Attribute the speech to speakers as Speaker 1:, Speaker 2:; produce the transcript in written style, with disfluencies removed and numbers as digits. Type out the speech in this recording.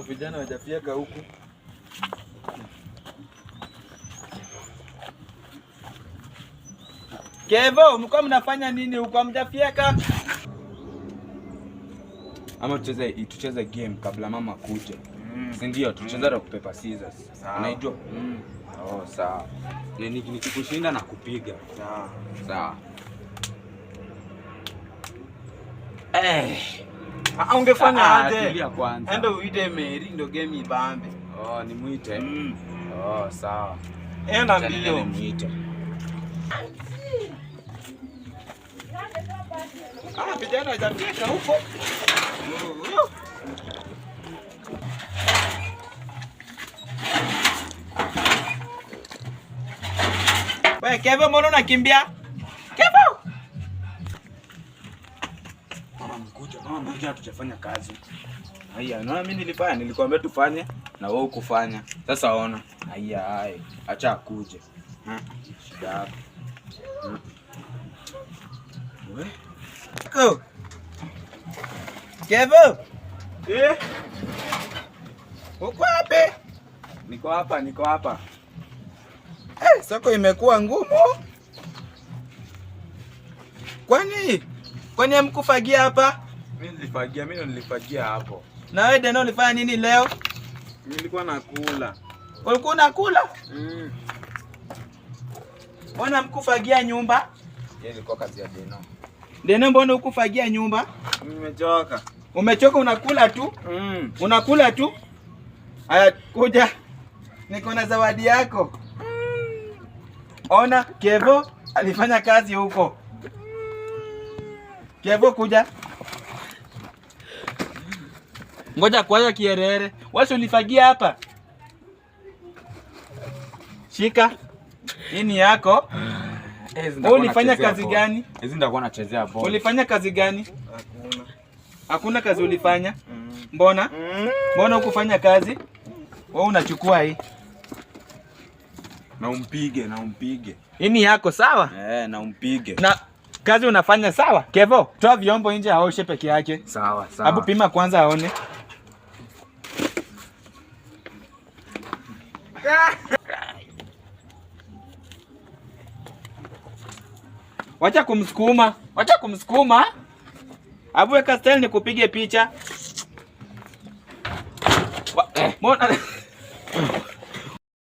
Speaker 1: Vijana wajafika huku. Kevo, mko mnafanya nini huko? Mjafika?
Speaker 2: Ama tucheze game kabla mama kuja. Si ndio? Tucheze rock paper scissors. Unaijua? Oh, sawa. Nikikushinda na kupiga.
Speaker 1: Sawa.
Speaker 2: Sawa.
Speaker 1: Ungefanya aje?
Speaker 2: Tulia kwanza.
Speaker 1: Endo uite Mary ndo game ibambe.
Speaker 2: Oh, nimuite. Oh, sawa.
Speaker 1: Enda mbio.
Speaker 2: Nimuite.
Speaker 1: Vijana wajafika huko. Wewe Kevo, mbona unakimbia? Kevo!
Speaker 2: Mama mkuja tujafanya kazi.
Speaker 1: Haya, na mimi nilikwambia tufanye na wewe ukufanya. Sasa ona.
Speaker 2: Haya, acha akuje. Shida.
Speaker 1: Wewe? Go. Kevo! Uko wapi?
Speaker 2: Niko hapa.
Speaker 1: Soko imekuwa ngumu. Kwani hamkufagia hapa?
Speaker 2: Mimi nilifagia hapo.
Speaker 1: Na wewe Deno ulifanya nini leo?
Speaker 2: Nilikuwa nakula.
Speaker 1: Ulikuwa unakula? Mbona mkufagia nyumba?
Speaker 2: Yeye ilikuwa kazi ya Deno.
Speaker 1: Deno, mbona ukufagia nyumba?
Speaker 2: Nimechoka.
Speaker 1: Umechoka unakula tu? Unakula tu? Haya, kuja. Niko na zawadi yako. Ona, Kevo alifanya kazi huko. Kevo, kuja. Ngoja kwanza kierere. Wewe ulifagia hapa. Shika. Nini yako? Ulifanya kazi gani?
Speaker 2: Hizi ndakuwa nachezea ball.
Speaker 1: Ulifanya kazi gani? Hakuna kazi ulifanya? Mbona? Mbona hukufanya kazi? Wewe unachukua hii.
Speaker 2: Na umpige.
Speaker 1: Hii yako sawa?
Speaker 2: Na umpige.
Speaker 1: Na kazi unafanya sawa? Kevo, toa vyombo nje aoshe peke yake.
Speaker 2: Sawa.
Speaker 1: Hebu pima kwanza aone. Wacha kumsukuma. Hebu weka style nikupige picha. Mbona